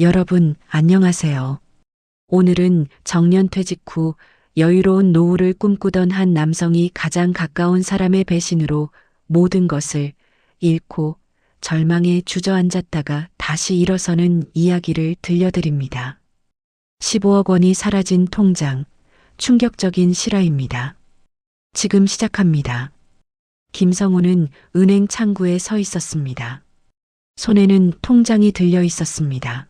여러분, 안녕하세요. 오늘은 정년퇴직 후 여유로운 노후를 꿈꾸던 한 남성이 가장 가까운 사람의 배신으로 모든 것을 잃고 절망에 주저앉았다가 다시 일어서는 이야기를 들려드립니다. 15억 원이 사라진 통장, 충격적인 실화입니다. 지금 시작합니다. 김성우는 은행 창구에 서 있었습니다. 손에는 통장이 들려 있었습니다.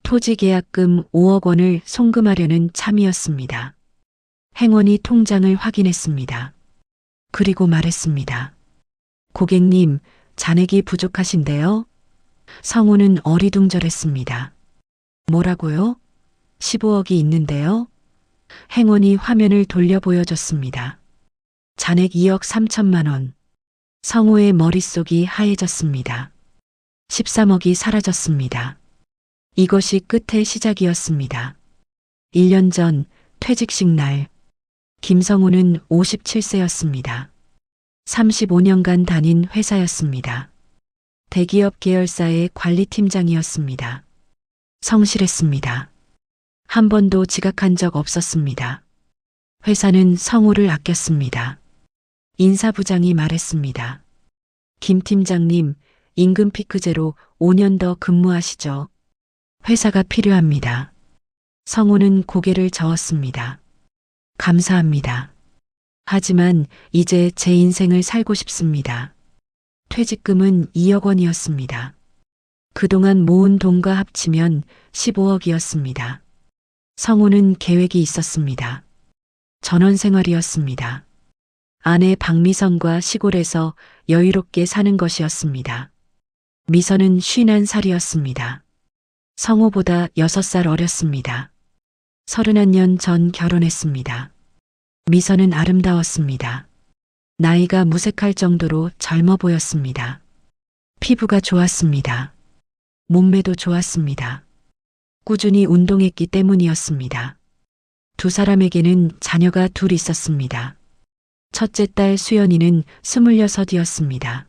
토지 계약금 5억 원을 송금하려는 참이었습니다. 행원이 통장을 확인했습니다. 그리고 말했습니다. 고객님, 잔액이 부족하신데요? 성우는 어리둥절했습니다. 뭐라고요? 15억이 있는데요? 행원이 화면을 돌려 보여줬습니다. 잔액 2억 3천만 원. 성우의 머릿속이 하얘졌습니다. 13억이 사라졌습니다. 이것이 끝의 시작이었습니다. 1년 전 퇴직식 날, 김성우는 57세였습니다. 35년간 다닌 회사였습니다. 대기업 계열사의 관리팀장이었습니다. 성실했습니다. 한 번도 지각한 적 없었습니다. 회사는 성우를 아꼈습니다. 인사부장이 말했습니다. 김 팀장님, 임금 피크제로 5년 더 근무하시죠. 회사가 필요합니다. 성우는 고개를 저었습니다. 감사합니다. 하지만 이제 제 인생을 살고 싶습니다. 퇴직금은 2억 원이었습니다. 그동안 모은 돈과 합치면 15억이었습니다. 성우는 계획이 있었습니다. 전원생활이었습니다. 아내 박미선과 시골에서 여유롭게 사는 것이었습니다. 미선은 51살이었습니다. 성우보다 6살 어렸습니다. 31년 전 결혼했습니다. 미선은 아름다웠습니다. 나이가 무색할 정도로 젊어 보였습니다. 피부가 좋았습니다. 몸매도 좋았습니다. 꾸준히 운동했기 때문이었습니다. 두 사람에게는 자녀가 둘 있었습니다. 첫째 딸 수연이는 26이었습니다.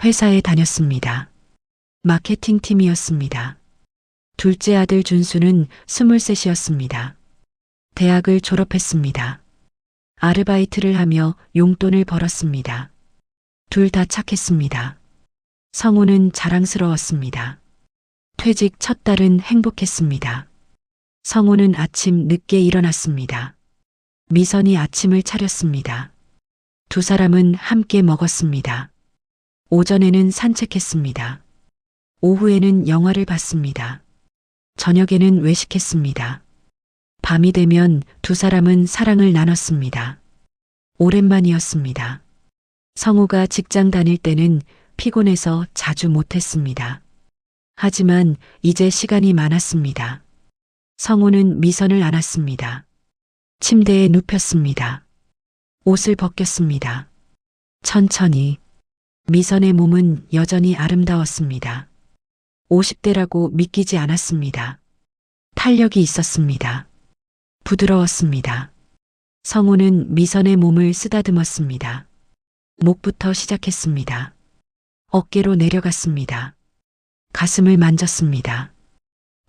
회사에 다녔습니다. 마케팅팀이었습니다. 둘째 아들 준수는 23이었습니다. 대학을 졸업했습니다. 아르바이트를 하며 용돈을 벌었습니다. 둘 다 착했습니다. 성우는 자랑스러웠습니다. 퇴직 첫 달은 행복했습니다. 성우는 아침 늦게 일어났습니다. 미선이 아침을 차렸습니다. 두 사람은 함께 먹었습니다. 오전에는 산책했습니다. 오후에는 영화를 봤습니다. 저녁에는 외식했습니다. 밤이 되면 두 사람은 사랑을 나눴습니다. 오랜만이었습니다. 성우가 직장 다닐 때는 피곤해서 자주 못했습니다. 하지만 이제 시간이 많았습니다. 성우는 미선을 안았습니다. 침대에 눕혔습니다. 옷을 벗겼습니다. 천천히. 미선의 몸은 여전히 아름다웠습니다. 50대라고 믿기지 않았습니다. 탄력이 있었습니다. 부드러웠습니다. 성우는 미선의 몸을 쓰다듬었습니다. 목부터 시작했습니다. 어깨로 내려갔습니다. 가슴을 만졌습니다.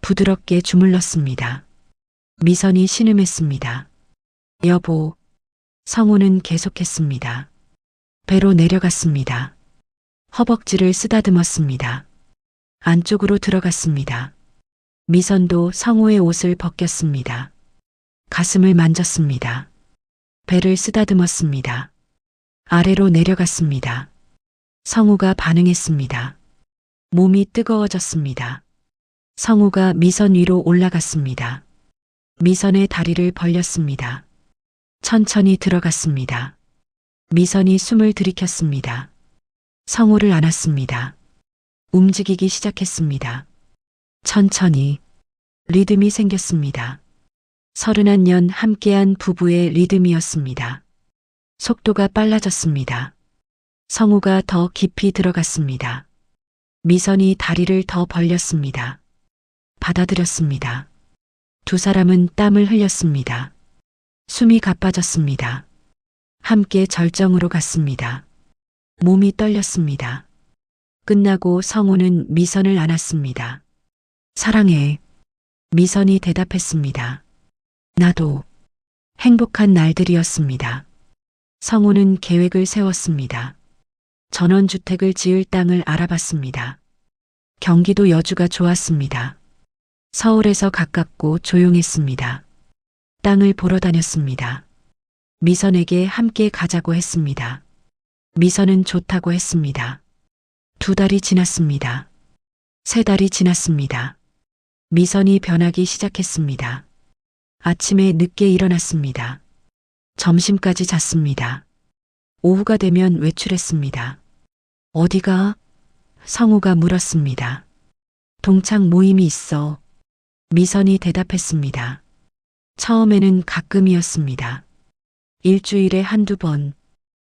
부드럽게 주물렀습니다. 미선이 신음했습니다. 여보. 성우는 계속했습니다. 배로 내려갔습니다. 허벅지를 쓰다듬었습니다. 안쪽으로 들어갔습니다. 미선도 성우의 옷을 벗겼습니다. 가슴을 만졌습니다. 배를 쓰다듬었습니다. 아래로 내려갔습니다. 성우가 반응했습니다. 몸이 뜨거워졌습니다. 성우가 미선 위로 올라갔습니다. 미선의 다리를 벌렸습니다. 천천히 들어갔습니다. 미선이 숨을 들이켰습니다. 성우를 안았습니다. 움직이기 시작했습니다. 천천히. 리듬이 생겼습니다. 31년 함께한 부부의 리듬이었습니다. 속도가 빨라졌습니다. 성우가 더 깊이 들어갔습니다. 미선이 다리를 더 벌렸습니다. 받아들였습니다. 두 사람은 땀을 흘렸습니다. 숨이 가빠졌습니다. 함께 절정으로 갔습니다. 몸이 떨렸습니다. 끝나고 성우는 미선을 안았습니다. 사랑해. 미선이 대답했습니다. 나도. 행복한 날들이었습니다. 성우는 계획을 세웠습니다. 전원주택을 지을 땅을 알아봤습니다. 경기도 여주가 좋았습니다. 서울에서 가깝고 조용했습니다. 땅을 보러 다녔습니다. 미선에게 함께 가자고 했습니다. 미선은 좋다고 했습니다. 2달이 지났습니다. 3달이 지났습니다. 미선이 변하기 시작했습니다. 아침에 늦게 일어났습니다. 점심까지 잤습니다. 오후가 되면 외출했습니다. 어디가? 성우가 물었습니다. 동창 모임이 있어. 미선이 대답했습니다. 처음에는 가끔이었습니다. 일주일에 1~2번.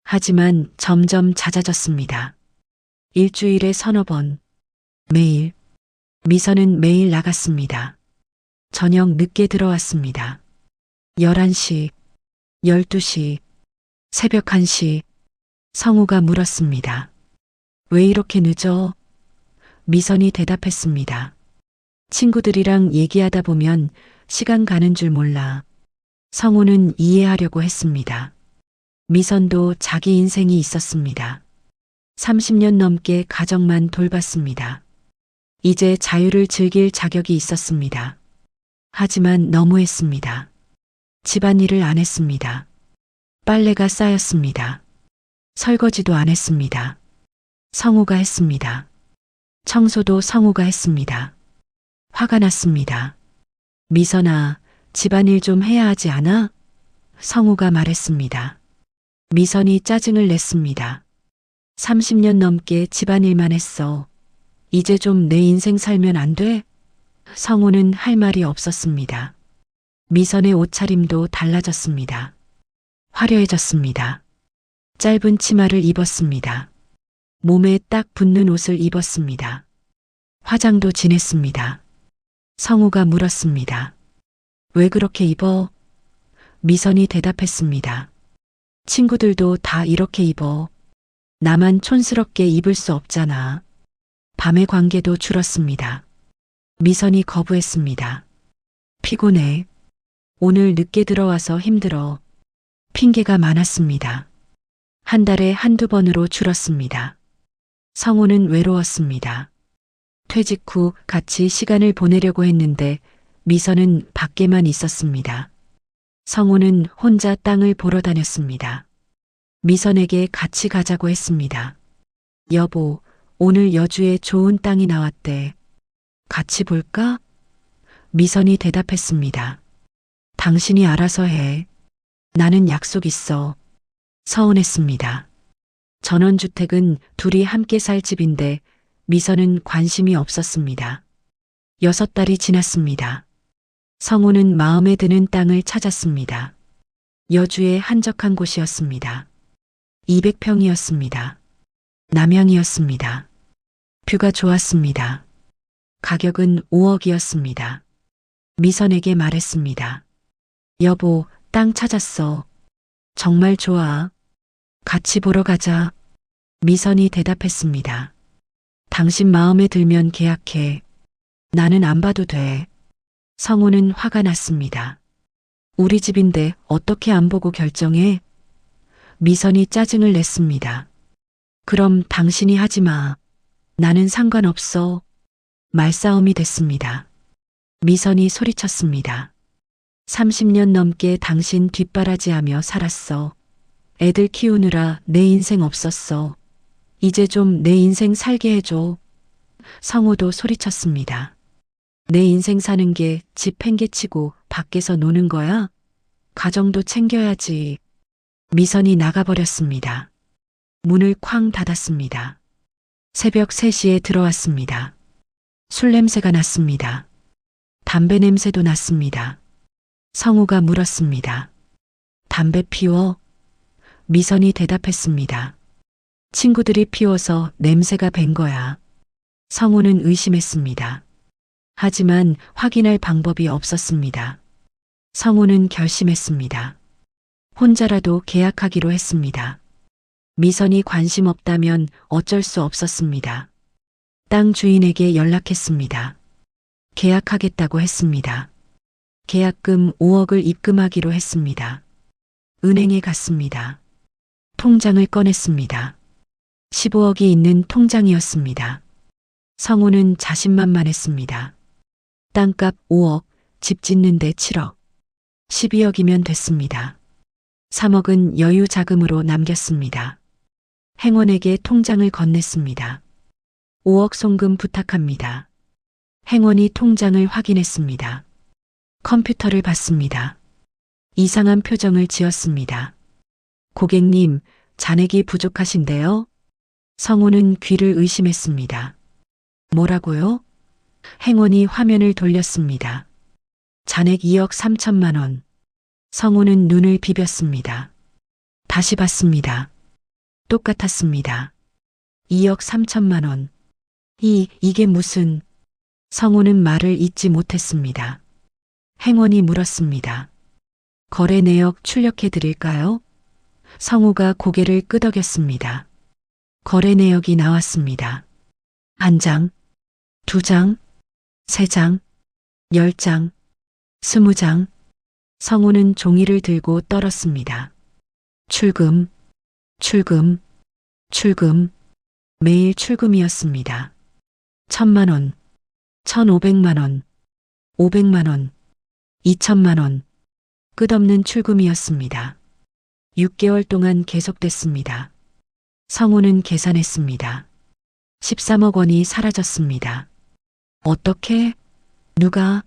하지만 점점 잦아졌습니다. 일주일에 3~4번. 매일. 미선은 매일 나갔습니다. 저녁 늦게 들어왔습니다. 11시, 12시, 새벽 1시. 성우가 물었습니다. 왜 이렇게 늦어? 미선이 대답했습니다. 친구들이랑 얘기하다 보면 시간 가는 줄 몰라. 성우는 이해하려고 했습니다. 미선도 자기 인생이 있었습니다. 30년 넘게 가정만 돌봤습니다. 이제 자유를 즐길 자격이 있었습니다. 하지만 너무했습니다. 집안일을 안 했습니다. 빨래가 쌓였습니다. 설거지도 안 했습니다. 성우가 했습니다. 청소도 성우가 했습니다. 화가 났습니다. 미선아, 집안일 좀 해야 하지 않아? 성우가 말했습니다. 미선이 짜증을 냈습니다. 30년 넘게 집안일만 했어. 이제 좀 내 인생 살면 안 돼? 성우는 할 말이 없었습니다. 미선의 옷차림도 달라졌습니다. 화려해졌습니다. 짧은 치마를 입었습니다. 몸에 딱 붙는 옷을 입었습니다. 화장도 진했습니다. 성우가 물었습니다. 왜 그렇게 입어? 미선이 대답했습니다. 친구들도 다 이렇게 입어. 나만 촌스럽게 입을 수 없잖아. 밤의 관계도 줄었습니다. 미선이 거부했습니다. 피곤해. 오늘 늦게 들어와서 힘들어. 핑계가 많았습니다. 1달에 1~2번으로 줄었습니다. 성우는 외로웠습니다. 퇴직 후 같이 시간을 보내려고 했는데 미선은 밖에만 있었습니다. 성우는 혼자 땅을 보러 다녔습니다. 미선에게 같이 가자고 했습니다. 여보, 오늘 여주에 좋은 땅이 나왔대. 같이 볼까? 미선이 대답했습니다. 당신이 알아서 해. 나는 약속 있어. 서운했습니다. 전원주택은 둘이 함께 살 집인데 미선은 관심이 없었습니다. 6달이 지났습니다. 성우는 마음에 드는 땅을 찾았습니다. 여주의 한적한 곳이었습니다. 200평이었습니다. 남향이었습니다. 뷰가 좋았습니다. 가격은 5억이었습니다. 미선에게 말했습니다. 여보, 땅 찾았어. 정말 좋아. 같이 보러 가자. 미선이 대답했습니다. 당신 마음에 들면 계약해. 나는 안 봐도 돼. 성우는 화가 났습니다. 우리 집인데 어떻게 안 보고 결정해? 미선이 짜증을 냈습니다. 그럼 당신이 하지 마. 나는 상관없어. 말싸움이 됐습니다. 미선이 소리쳤습니다. 30년 넘게 당신 뒷바라지하며 살았어. 애들 키우느라 내 인생 없었어. 이제 좀 내 인생 살게 해줘. 성우도 소리쳤습니다. 내 인생 사는 게 집 팽개치고 밖에서 노는 거야? 가정도 챙겨야지. 미선이 나가버렸습니다. 문을 쾅 닫았습니다. 새벽 3시에 들어왔습니다. 술 냄새가 났습니다. 담배 냄새도 났습니다. 성우가 물었습니다. 담배 피워? 미선이 대답했습니다. 친구들이 피워서 냄새가 밴 거야. 성우는 의심했습니다. 하지만 확인할 방법이 없었습니다. 성우는 결심했습니다. 혼자라도 계약하기로 했습니다. 미선이 관심 없다면 어쩔 수 없었습니다. 땅 주인에게 연락했습니다. 계약하겠다고 했습니다. 계약금 5억을 입금하기로 했습니다. 은행에 갔습니다. 통장을 꺼냈습니다. 15억이 있는 통장이었습니다. 성우는 자신만만했습니다. 땅값 5억, 집 짓는데 7억, 12억이면 됐습니다. 3억은 여유 자금으로 남겼습니다. 행원에게 통장을 건넸습니다. 5억 송금 부탁합니다. 행원이 통장을 확인했습니다. 컴퓨터를 봤습니다. 이상한 표정을 지었습니다. 고객님, 잔액이 부족하신데요? 성우는 귀를 의심했습니다. 뭐라고요? 행원이 화면을 돌렸습니다. 잔액 2억 3천만 원. 성우는 눈을 비볐습니다. 다시 봤습니다. 똑같았습니다. 2억 3천만 원. 이게 무슨... 성우는 말을 잇지 못했습니다. 행원이 물었습니다. 거래 내역 출력해 드릴까요? 성우가 고개를 끄덕였습니다. 거래 내역이 나왔습니다. 1장, 2장, 3장, 10장, 20장. 성우는 종이를 들고 떨었습니다. 출금, 출금, 출금. 매일 출금이었습니다. 1,000만 원, 1,500만 원, 500만 원, 2천만 원. 끝없는 출금이었습니다. 6개월 동안 계속됐습니다. 성우는 계산했습니다. 13억 원이 사라졌습니다. 어떻게? 누가?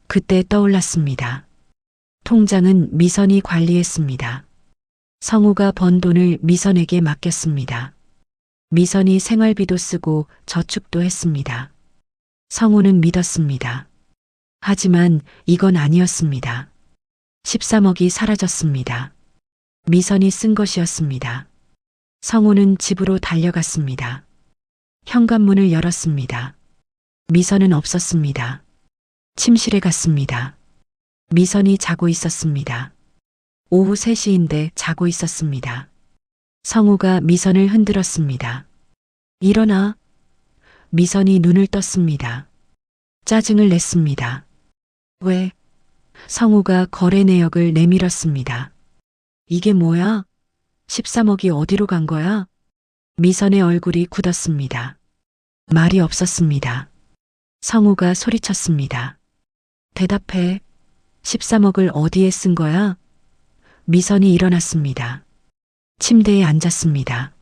그때 떠올랐습니다. 통장은 미선이 관리했습니다. 성우가 번 돈을 미선에게 맡겼습니다. 미선이 생활비도 쓰고 저축도 했습니다. 성우는 믿었습니다. 하지만 이건 아니었습니다. 13억이 사라졌습니다. 미선이 쓴 것이었습니다. 성우는 집으로 달려갔습니다. 현관문을 열었습니다. 미선은 없었습니다. 침실에 갔습니다. 미선이 자고 있었습니다. 오후 3시인데 자고 있었습니다. 성우가 미선을 흔들었습니다. 일어나. 미선이 눈을 떴습니다. 짜증을 냈습니다. 왜? 성우가 거래 내역을 내밀었습니다. 이게 뭐야? 13억이 어디로 간 거야? 미선의 얼굴이 굳었습니다. 말이 없었습니다. 성우가 소리쳤습니다. 대답해. 13억을 어디에 쓴 거야? 미선이 일어났습니다. 침대에 앉았습니다.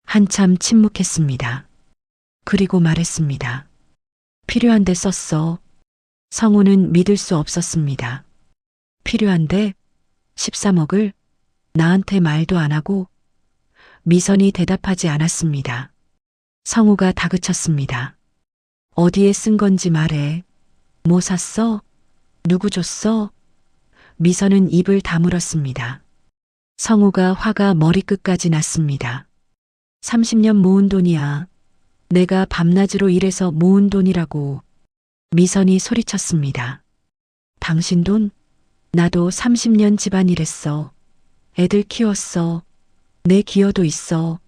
한참 침묵했습니다. 그리고 말했습니다. 필요한데 썼어. 성우는 믿을 수 없었습니다. 필요한데? 13억을? 나한테 말도 안 하고? 미선이 대답하지 않았습니다. 성우가 다그쳤습니다. 어디에 쓴 건지 말해. 뭐 샀어? 누구 줬어? 미선은 입을 다물었습니다. 성우가 화가 머리끝까지 났습니다. 30년 모은 돈이야. 내가 밤낮으로 일해서 모은 돈이라고. 미선이 소리쳤습니다. 당신 돈? 나도 30년 집안일 했어. 애들 키웠어. 내 기여도 있어.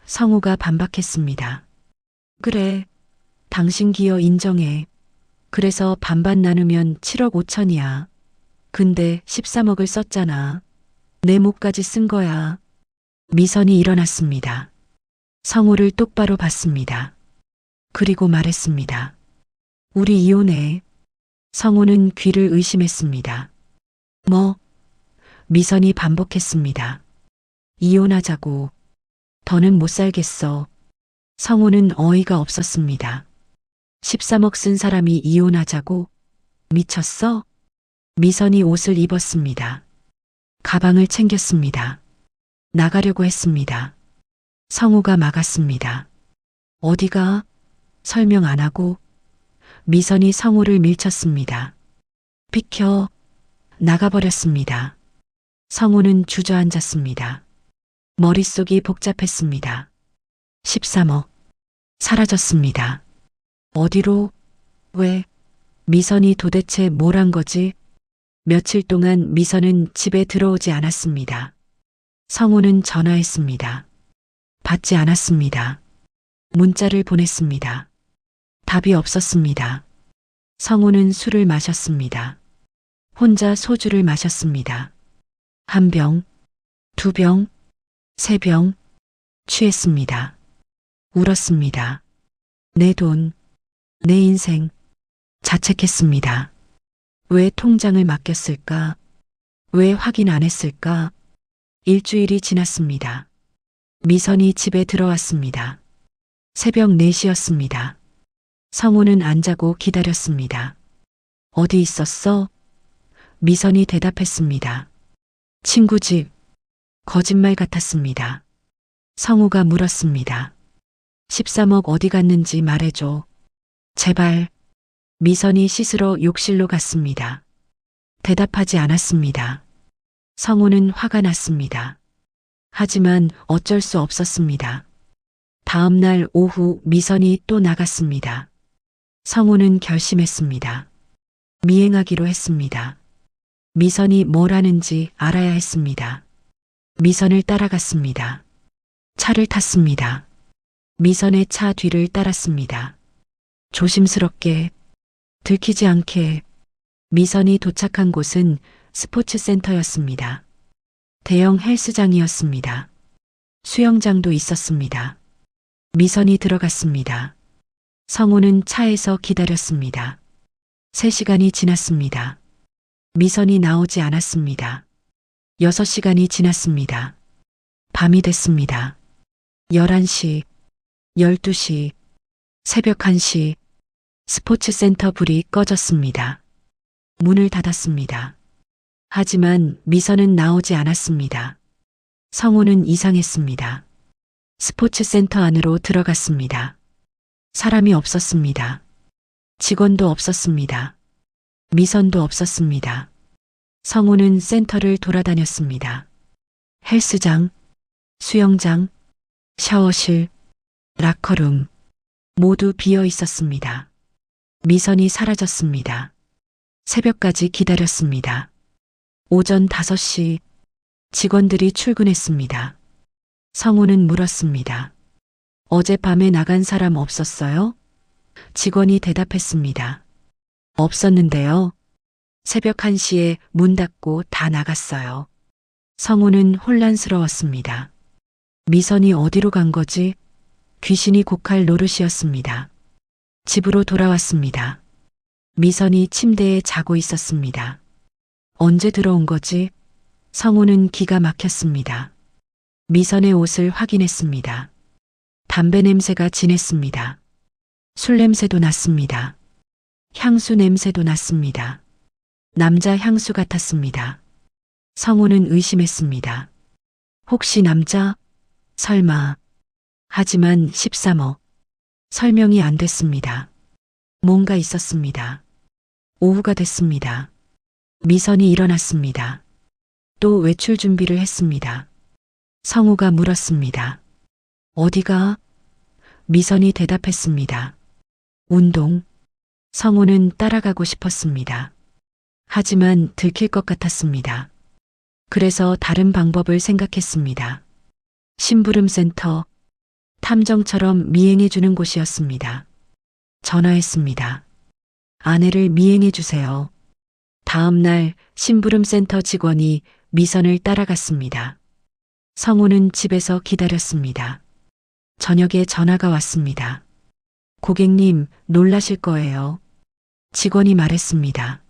성우가 반박했습니다. 그래. 당신 기여 인정해. 그래서 반반 나누면 7억 5천이야. 근데 13억을 썼잖아. 내 목까지 쓴 거야. 미선이 일어났습니다. 성우를 똑바로 봤습니다. 그리고 말했습니다. 우리 이혼해. 성우는 귀를 의심했습니다. 뭐? 미선이 반복했습니다. 이혼하자고. 더는 못 살겠어. 성우는 어이가 없었습니다. 13억 쓴 사람이 이혼하자고? 미쳤어? 미선이 옷을 입었습니다. 가방을 챙겼습니다. 나가려고 했습니다. 성우가 막았습니다. 어디가? 설명 안 하고. 미선이 성우를 밀쳤습니다. 비켜. 나가버렸습니다. 성우는 주저앉았습니다. 머릿속이 복잡했습니다. 13억. 사라졌습니다. 어디로? 왜? 미선이 도대체 뭘 한 거지? 며칠 동안 미선은 집에 들어오지 않았습니다. 성우는 전화했습니다. 받지 않았습니다. 문자를 보냈습니다. 답이 없었습니다. 성우는 술을 마셨습니다. 혼자 소주를 마셨습니다. 한 병, 두 병, 세 병, 취했습니다. 울었습니다. 내 돈, 내 인생, 자책했습니다. 왜 통장을 맡겼을까? 왜 확인 안 했을까? 일주일이 지났습니다. 미선이 집에 들어왔습니다. 새벽 4시였습니다. 성우는 안 자고 기다렸습니다. 어디 있었어? 미선이 대답했습니다. 친구 집. 거짓말 같았습니다. 성우가 물었습니다. 13억 어디 갔는지 말해줘. 제발. 미선이 씻으러 욕실로 갔습니다. 대답하지 않았습니다. 성우는 화가 났습니다. 하지만 어쩔 수 없었습니다. 다음 날 오후 미선이 또 나갔습니다. 성우는 결심했습니다. 미행하기로 했습니다. 미선이 뭘 하는지 알아야 했습니다. 미선을 따라갔습니다. 차를 탔습니다. 미선의 차 뒤를 따랐습니다. 조심스럽게, 들키지 않게. 미선이 도착한 곳은 스포츠센터였습니다. 대형 헬스장이었습니다. 수영장도 있었습니다. 미선이 들어갔습니다. 성우는 차에서 기다렸습니다. 3시간이 지났습니다. 미선이 나오지 않았습니다. 6시간이 지났습니다. 밤이 됐습니다. 11시, 12시, 새벽 1시, 스포츠센터 불이 꺼졌습니다. 문을 닫았습니다. 하지만 미선은 나오지 않았습니다. 성우는 이상했습니다. 스포츠센터 안으로 들어갔습니다. 사람이 없었습니다. 직원도 없었습니다. 미선도 없었습니다. 성우는 센터를 돌아다녔습니다. 헬스장, 수영장, 샤워실, 라커룸 모두 비어 있었습니다. 미선이 사라졌습니다. 새벽까지 기다렸습니다. 오전 5시 직원들이 출근했습니다. 성우는 물었습니다. 어젯밤에 나간 사람 없었어요? 직원이 대답했습니다. 없었는데요. 새벽 1시에 문 닫고 다 나갔어요. 성우는 혼란스러웠습니다. 미선이 어디로 간 거지? 귀신이 곡할 노릇이었습니다. 집으로 돌아왔습니다. 미선이 침대에 자고 있었습니다. 언제 들어온 거지? 성우는 기가 막혔습니다. 미선의 옷을 확인했습니다. 담배 냄새가 진했습니다. 술 냄새도 났습니다. 향수 냄새도 났습니다. 남자 향수 같았습니다. 성우는 의심했습니다. 혹시 남자? 설마. 하지만 13억. 설명이 안 됐습니다. 뭔가 있었습니다. 오후가 됐습니다. 미선이 일어났습니다. 또 외출 준비를 했습니다. 성우가 물었습니다. 어디가? 미선이 대답했습니다. 운동. 성우는 따라가고 싶었습니다. 하지만 들킬 것 같았습니다. 그래서 다른 방법을 생각했습니다. 심부름센터, 탐정처럼 미행해주는 곳이었습니다. 전화했습니다. 아내를 미행해주세요. 다음 날 심부름센터 직원이 미선을 따라갔습니다. 성우는 집에서 기다렸습니다. 저녁에 전화가 왔습니다. 고객님, 놀라실 거예요. 직원이 말했습니다.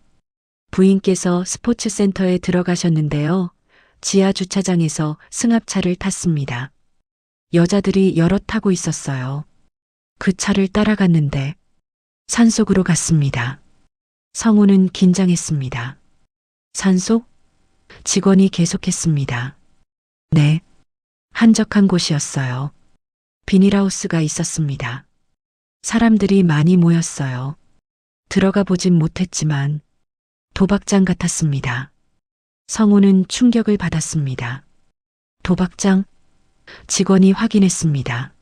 부인께서 스포츠센터에 들어가셨는데요. 지하 주차장에서 승합차를 탔습니다. 여자들이 여러 타고 있었어요. 그 차를 따라갔는데 산속으로 갔습니다. 성우는 긴장했습니다. 산속? 직원이 계속했습니다. 네. 한적한 곳이었어요. 비닐하우스가 있었습니다. 사람들이 많이 모였어요. 들어가 보진 못했지만 도박장 같았습니다. 성우는 충격을 받았습니다. 도박장? 직원이 확인했습니다.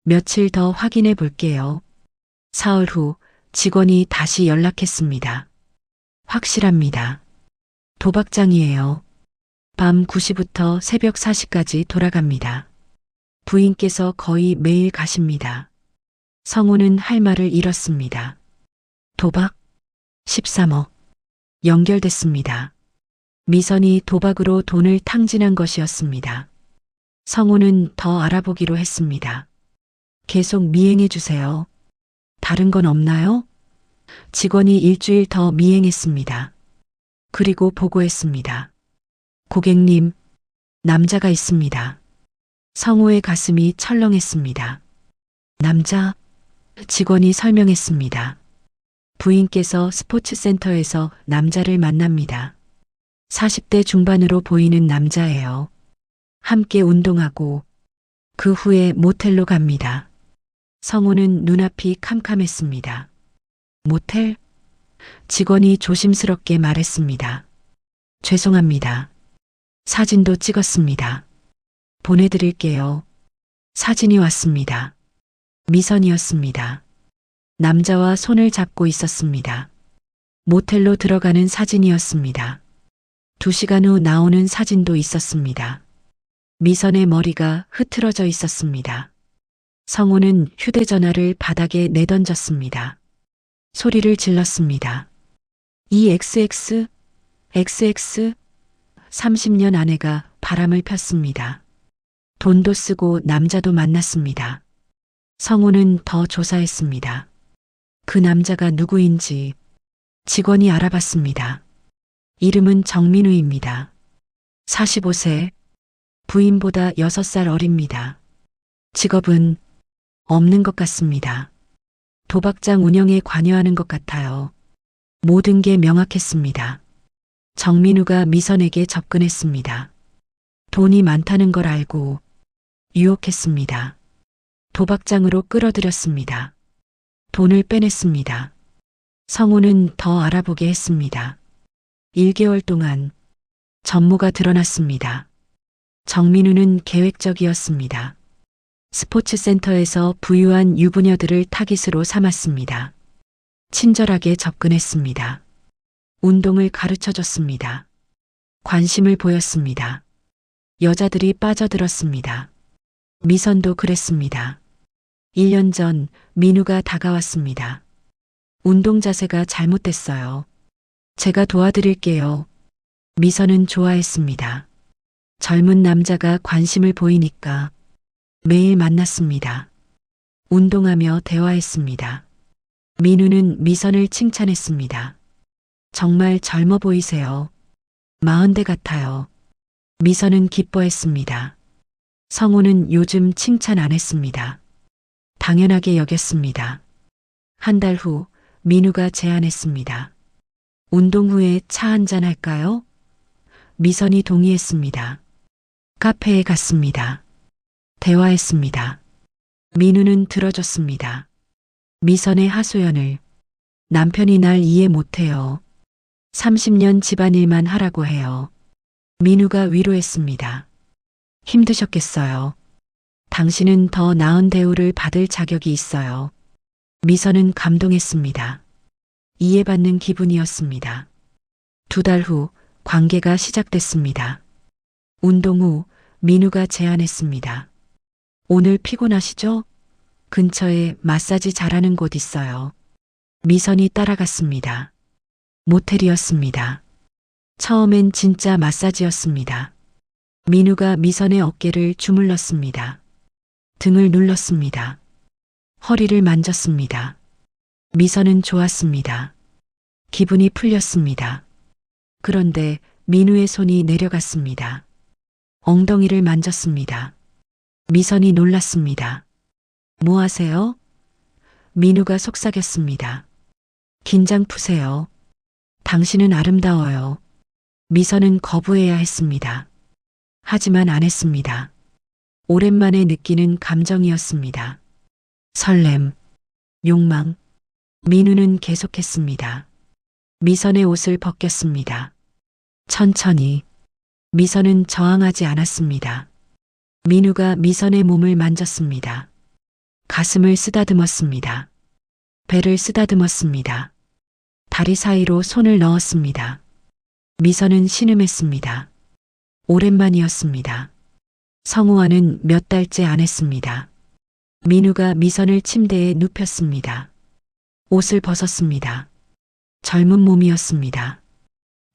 며칠 더 확인해 볼게요. 사흘 후 직원이 다시 연락했습니다. 확실합니다. 도박장이에요. 밤 9시부터 새벽 4시까지 돌아갑니다. 부인께서 거의 매일 가십니다. 성우는 할 말을 잃었습니다. 도박? 13억. 연결됐습니다. 미선이 도박으로 돈을 탕진한 것이었습니다. 성우는 더 알아보기로 했습니다. 계속 미행해 주세요. 다른 건 없나요? 직원이 일주일 더 미행했습니다. 그리고 보고했습니다. 고객님, 남자가 있습니다. 성우의 가슴이 철렁했습니다. 남자? 직원이 설명했습니다. 부인께서 스포츠센터에서 남자를 만납니다. 40대 중반으로 보이는 남자예요. 함께 운동하고 그 후에 모텔로 갑니다. 성우는 눈앞이 캄캄했습니다. 모텔? 직원이 조심스럽게 말했습니다. 죄송합니다. 사진도 찍었습니다. 보내드릴게요. 사진이 왔습니다. 미선이었습니다. 남자와 손을 잡고 있었습니다. 모텔로 들어가는 사진이었습니다. 2시간 후 나오는 사진도 있었습니다. 미선의 머리가 흐트러져 있었습니다. 성우는 휴대전화를 바닥에 내던졌습니다. 소리를 질렀습니다. 이 XX, 30년 아내가 바람을 폈습니다. 돈도 쓰고 남자도 만났습니다. 성우는 더 조사했습니다. 그 남자가 누구인지 직원이 알아봤습니다. 이름은 정민우입니다. 45세, 부인보다 6살 어립니다. 직업은 없는 것 같습니다. 도박장 운영에 관여하는 것 같아요. 모든 게 명확했습니다. 정민우가 미선에게 접근했습니다. 돈이 많다는 걸 알고 유혹했습니다. 도박장으로 끌어들였습니다. 돈을 빼냈습니다. 성우는 더 알아보게 했습니다. 1개월 동안 전모가 드러났습니다. 정민우는 계획적이었습니다. 스포츠센터에서 부유한 유부녀들을 타깃으로 삼았습니다. 친절하게 접근했습니다. 운동을 가르쳐줬습니다. 관심을 보였습니다. 여자들이 빠져들었습니다. 미선도 그랬습니다. 1년 전 민우가 다가왔습니다. 운동 자세가 잘못됐어요. 제가 도와드릴게요. 미선은 좋아했습니다. 젊은 남자가 관심을 보이니까 매일 만났습니다. 운동하며 대화했습니다. 민우는 미선을 칭찬했습니다. 정말 젊어 보이세요. 40대 같아요. 미선은 기뻐했습니다. 성우는 요즘 칭찬 안 했습니다. 당연하게 여겼습니다. 한 달 후 민우가 제안했습니다. 운동 후에 차 한잔 할까요? 미선이 동의했습니다. 카페에 갔습니다. 대화했습니다. 민우는 들어줬습니다. 미선의 하소연을 남편이 날 이해 못해요. 30년 집안일만 하라고 해요. 민우가 위로했습니다. 힘드셨겠어요. 당신은 더 나은 대우를 받을 자격이 있어요. 미선은 감동했습니다. 이해받는 기분이었습니다. 2달 후 관계가 시작됐습니다. 운동 후 민우가 제안했습니다. 오늘 피곤하시죠? 근처에 마사지 잘하는 곳 있어요. 미선이 따라갔습니다. 모텔이었습니다. 처음엔 진짜 마사지였습니다. 민우가 미선의 어깨를 주물렀습니다. 등을 눌렀습니다. 허리를 만졌습니다. 미선은 좋았습니다. 기분이 풀렸습니다. 그런데 민우의 손이 내려갔습니다. 엉덩이를 만졌습니다. 미선이 놀랐습니다. 뭐 하세요? 민우가 속삭였습니다. 긴장 푸세요. 당신은 아름다워요. 미선은 거부해야 했습니다. 하지만 안 했습니다. 오랜만에 느끼는 감정이었습니다. 설렘, 욕망. 민우는 계속했습니다. 미선의 옷을 벗겼습니다. 천천히. 미선은 저항하지 않았습니다. 민우가 미선의 몸을 만졌습니다. 가슴을 쓰다듬었습니다. 배를 쓰다듬었습니다. 다리 사이로 손을 넣었습니다. 미선은 신음했습니다. 오랜만이었습니다. 성우와는 몇 달째 안 했습니다. 민우가 미선을 침대에 눕혔습니다. 옷을 벗었습니다. 젊은 몸이었습니다.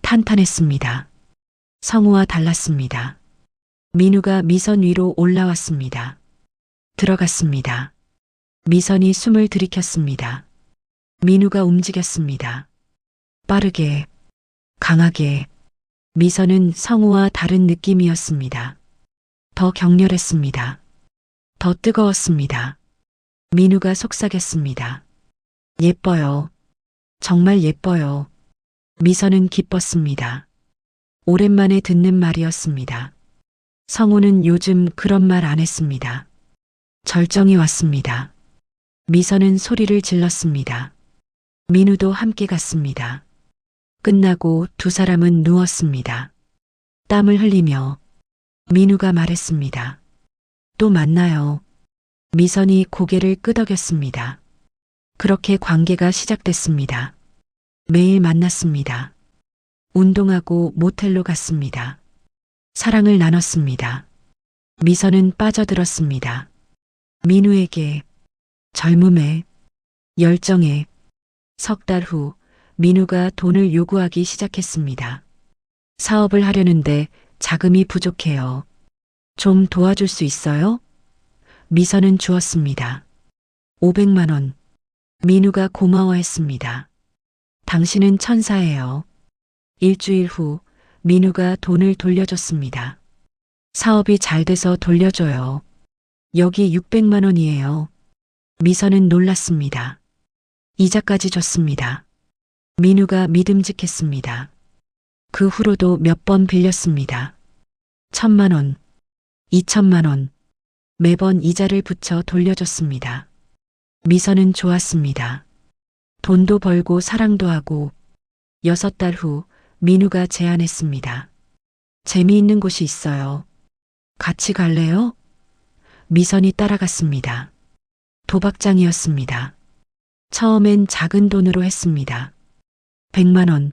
탄탄했습니다. 성우와 달랐습니다. 민우가 미선 위로 올라왔습니다. 들어갔습니다. 미선이 숨을 들이켰습니다. 민우가 움직였습니다. 빠르게, 강하게. 미선은 성우와 다른 느낌이었습니다. 더 격렬했습니다. 더 뜨거웠습니다. 민우가 속삭였습니다. 예뻐요. 정말 예뻐요. 미선은 기뻤습니다. 오랜만에 듣는 말이었습니다. 성우는 요즘 그런 말 안 했습니다. 절정이 왔습니다. 미선은 소리를 질렀습니다. 민우도 함께 갔습니다. 끝나고 두 사람은 누웠습니다. 땀을 흘리며 민우가 말했습니다. 또 만나요. 미선이 고개를 끄덕였습니다. 그렇게 관계가 시작됐습니다. 매일 만났습니다. 운동하고 모텔로 갔습니다. 사랑을 나눴습니다. 미선은 빠져들었습니다. 민우에게, 젊음에, 열정에. 석 달 후 민우가 돈을 요구하기 시작했습니다. 사업을 하려는데 자금이 부족해요. 좀 도와줄 수 있어요? 미선은 주었습니다. 500만 원. 민우가 고마워했습니다. 당신은 천사예요. 일주일 후 민우가 돈을 돌려줬습니다. 사업이 잘 돼서 돌려줘요. 여기 600만 원이에요. 미선은 놀랐습니다. 이자까지 줬습니다. 민우가 믿음직했습니다. 그 후로도 몇 번 빌렸습니다. 1000만 원, 2000만 원, 매번 이자를 붙여 돌려줬습니다. 미선은 좋았습니다. 돈도 벌고 사랑도 하고. 6달 후 민우가 제안했습니다. 재미있는 곳이 있어요. 같이 갈래요? 미선이 따라갔습니다. 도박장이었습니다. 처음엔 작은 돈으로 했습니다. 100만 원.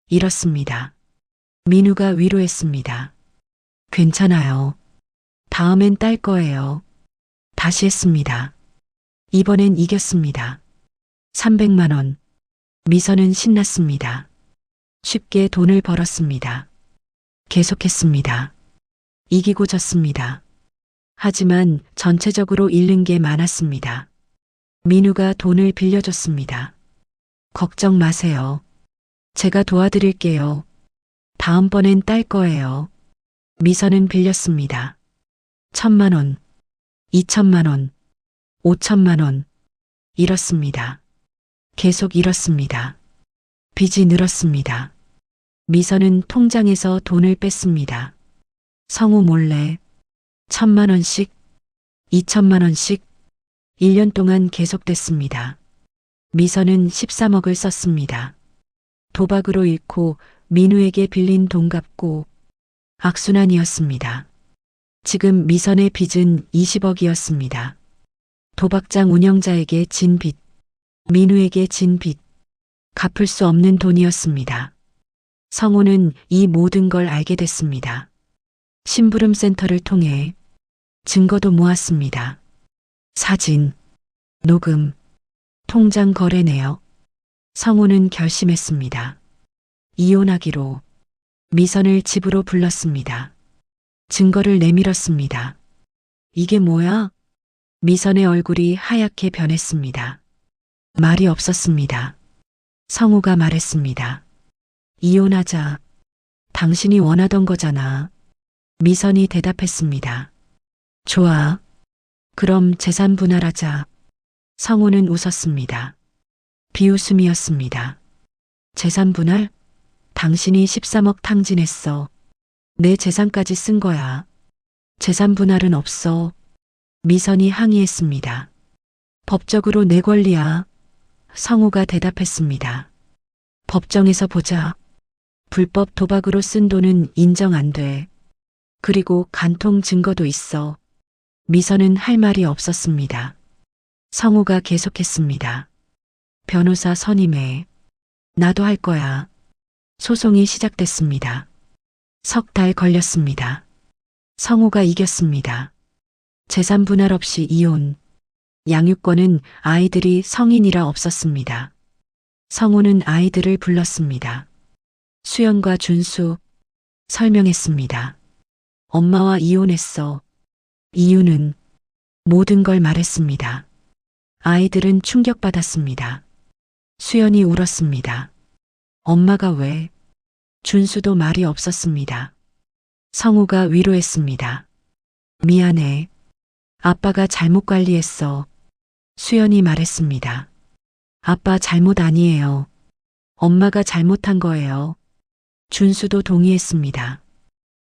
잃었습니다. 민우가 위로했습니다. 괜찮아요. 다음엔 딸 거예요. 다시 했습니다. 이번엔 이겼습니다. 300만 원. 미선은 신났습니다. 쉽게 돈을 벌었습니다. 계속했습니다. 이기고 졌습니다. 하지만 전체적으로 잃는 게 많았습니다. 민우가 돈을 빌려줬습니다. 걱정 마세요. 제가 도와드릴게요. 다음번엔 딸 거예요. 미선은 빌렸습니다. 1000만 원, 2000만 원, 5000만 원. 잃었습니다. 계속 잃었습니다. 빚이 늘었습니다. 미선은 통장에서 돈을 뺐습니다. 성우 몰래 1000만 원씩, 2000만 원씩 1년 동안 계속됐습니다. 미선은 13억을 썼습니다. 도박으로 잃고 민우에게 빌린 돈 갚고. 악순환이었습니다. 지금 미선의 빚은 20억이었습니다. 도박장 운영자에게 진 빚, 민우에게 진 빚, 갚을 수 없는 돈이었습니다. 성우는 이 모든 걸 알게 됐습니다. 심부름 센터를 통해 증거도 모았습니다. 사진, 녹음, 통장 거래 내역. 성우는 결심했습니다. 이혼하기로. 미선을 집으로 불렀습니다. 증거를 내밀었습니다. 이게 뭐야? 미선의 얼굴이 하얗게 변했습니다. 말이 없었습니다. 성우가 말했습니다. 이혼하자. 당신이 원하던 거잖아. 미선이 대답했습니다. 좋아. 그럼 재산 분할하자. 성우는 웃었습니다. 비웃음이었습니다. 재산 분할? 당신이 13억 탕진했어. 내 재산까지 쓴 거야. 재산 분할은 없어. 미선이 항의했습니다. 법적으로 내 권리야. 성우가 대답했습니다. 법정에서 보자. 불법 도박으로 쓴 돈은 인정 안 돼. 그리고 간통 증거도 있어. 미선은 할 말이 없었습니다. 성우가 계속했습니다. 변호사 선임해. 나도 할 거야. 소송이 시작됐습니다. 석 달 걸렸습니다. 성우가 이겼습니다. 재산 분할 없이 이혼. 양육권은 아이들이 성인이라 없었습니다. 성우는 아이들을 불렀습니다. 수연과 준수, 설명했습니다. 엄마와 이혼했어. 이유는 모든 걸 말했습니다. 아이들은 충격받았습니다. 수연이 울었습니다. 엄마가 왜? 준수도 말이 없었습니다. 성우가 위로했습니다. 미안해. 아빠가 잘못 관리했어. 수연이 말했습니다. 아빠 잘못 아니에요. 엄마가 잘못한 거예요. 준수도 동의했습니다.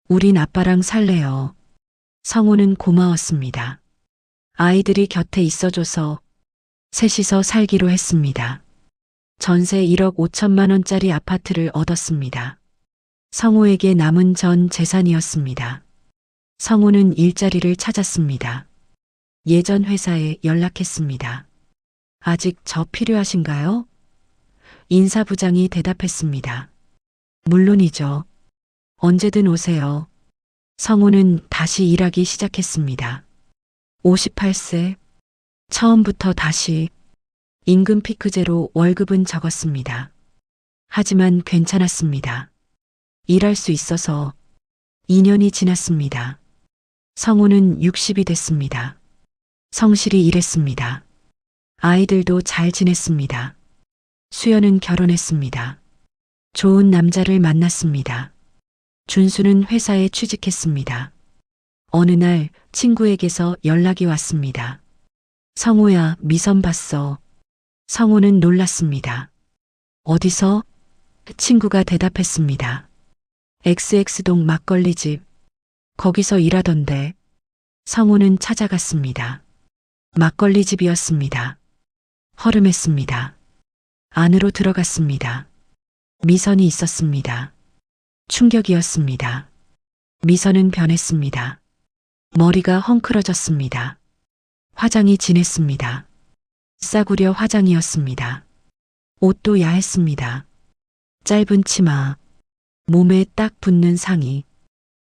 우린 아빠랑 살래요. 성우는 고마웠습니다. 아이들이 곁에 있어줘서 셋이서 살기로 했습니다. 전세 1억 5천만 원짜리 아파트를 얻었습니다. 성우에게 남은 전 재산이었습니다. 성우는 일자리를 찾았습니다. 예전 회사에 연락했습니다. 아직 저 필요하신가요? 인사부장이 대답했습니다. 물론이죠. 언제든 오세요. 성우는 다시 일하기 시작했습니다. 58세. 처음부터 다시 임금 피크제로 월급은 적었습니다. 하지만 괜찮았습니다. 일할 수 있어서 2년이 지났습니다. 성우는 60이 됐습니다. 성실히 일했습니다. 아이들도 잘 지냈습니다. 수연은 결혼했습니다. 좋은 남자를 만났습니다. 준수는 회사에 취직했습니다. 어느 날 친구에게서 연락이 왔습니다. 성우야, 미선 봤어. 성우는 놀랐습니다. 어디서? 친구가 대답했습니다. XX동 막걸리집. 거기서 일하던데. 성우는 찾아갔습니다. 막걸리집이었습니다. 허름했습니다. 안으로 들어갔습니다. 미선이 있었습니다. 충격이었습니다. 미선은 변했습니다. 머리가 헝클어졌습니다. 화장이 진했습니다. 싸구려 화장이었습니다. 옷도 야했습니다. 짧은 치마, 몸에 딱 붙는 상의.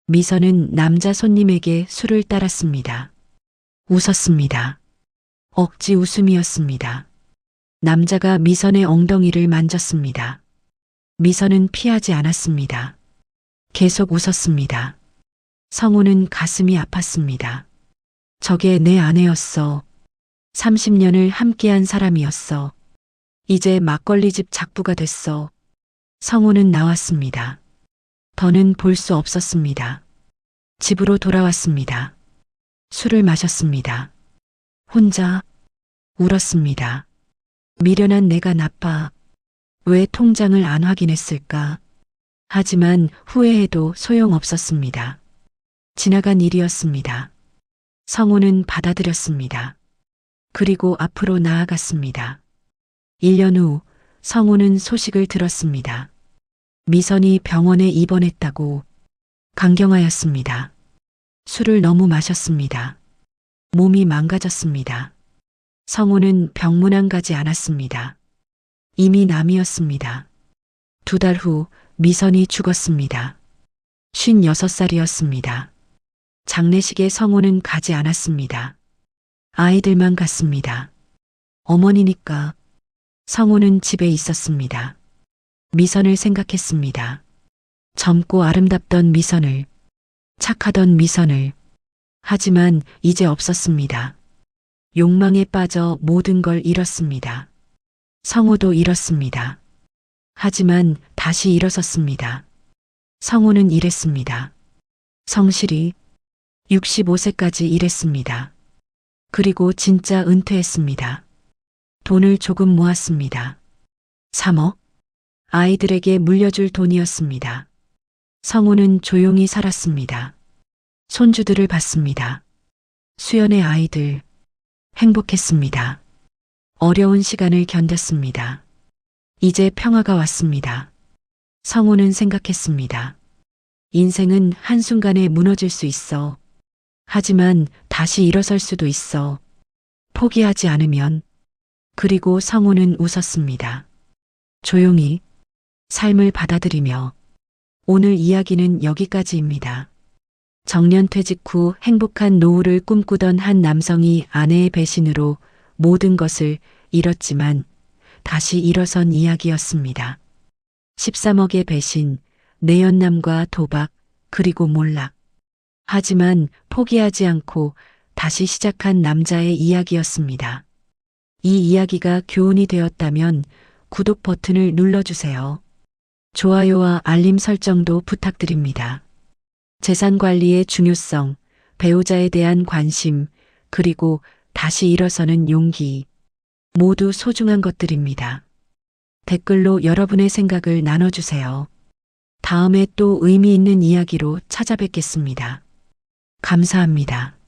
미선은 남자 손님에게 술을 따랐습니다. 웃었습니다. 억지 웃음이었습니다. 남자가 미선의 엉덩이를 만졌습니다. 미선은 피하지 않았습니다. 계속 웃었습니다. 성우는 가슴이 아팠습니다. 저게 내 아내였어. 30년을 함께한 사람이었어. 이제 막걸리집 작부가 됐어. 성우는 나왔습니다. 더는 볼 수 없었습니다. 집으로 돌아왔습니다. 술을 마셨습니다. 혼자 울었습니다. 미련한 내가 나빠. 왜 통장을 안 확인했을까? 하지만 후회해도 소용없었습니다. 지나간 일이었습니다. 성우는 받아들였습니다. 그리고 앞으로 나아갔습니다. 1년 후 성우는 소식을 들었습니다. 미선이 병원에 입원했다고. 강경하였습니다. 술을 너무 마셨습니다. 몸이 망가졌습니다. 성우는 병문안 가지 않았습니다. 이미 남이었습니다. 2달 후 미선이 죽었습니다. 56살이었습니다. 장례식에 성우는 가지 않았습니다. 아이들만 갔습니다. 어머니니까. 성우는 집에 있었습니다. 미선을 생각했습니다. 젊고 아름답던 미선을, 착하던 미선을. 하지만 이제 없었습니다. 욕망에 빠져 모든 걸 잃었습니다. 성우도 잃었습니다. 하지만 다시 일어섰습니다. 성우는 일했습니다. 성실히 65세까지 일했습니다. 그리고 진짜 은퇴했습니다. 돈을 조금 모았습니다. 3억? 아이들에게 물려줄 돈이었습니다. 성우는 조용히 살았습니다. 손주들을 봤습니다. 수연의 아이들. 행복했습니다. 어려운 시간을 견뎠습니다. 이제 평화가 왔습니다. 성우는 생각했습니다. 인생은 한순간에 무너질 수 있어. 하지만 다시 일어설 수도 있어. 포기하지 않으면. 그리고 성우는 웃었습니다. 조용히 삶을 받아들이며. 오늘 이야기는 여기까지입니다. 정년퇴직 후 행복한 노후를 꿈꾸던 한 남성이 아내의 배신으로 모든 것을 잃었지만 다시 일어선 이야기였습니다. 13억의 배신, 내연남과 도박, 그리고 몰락. 하지만 포기하지 않고 다시 시작한 남자의 이야기였습니다. 이 이야기가 교훈이 되었다면 구독 버튼을 눌러주세요. 좋아요와 알림 설정도 부탁드립니다. 재산 관리의 중요성, 배우자에 대한 관심, 그리고 다시 일어서는 용기. 모두 소중한 것들입니다. 댓글로 여러분의 생각을 나눠주세요. 다음에 또 의미 있는 이야기로 찾아뵙겠습니다. 감사합니다.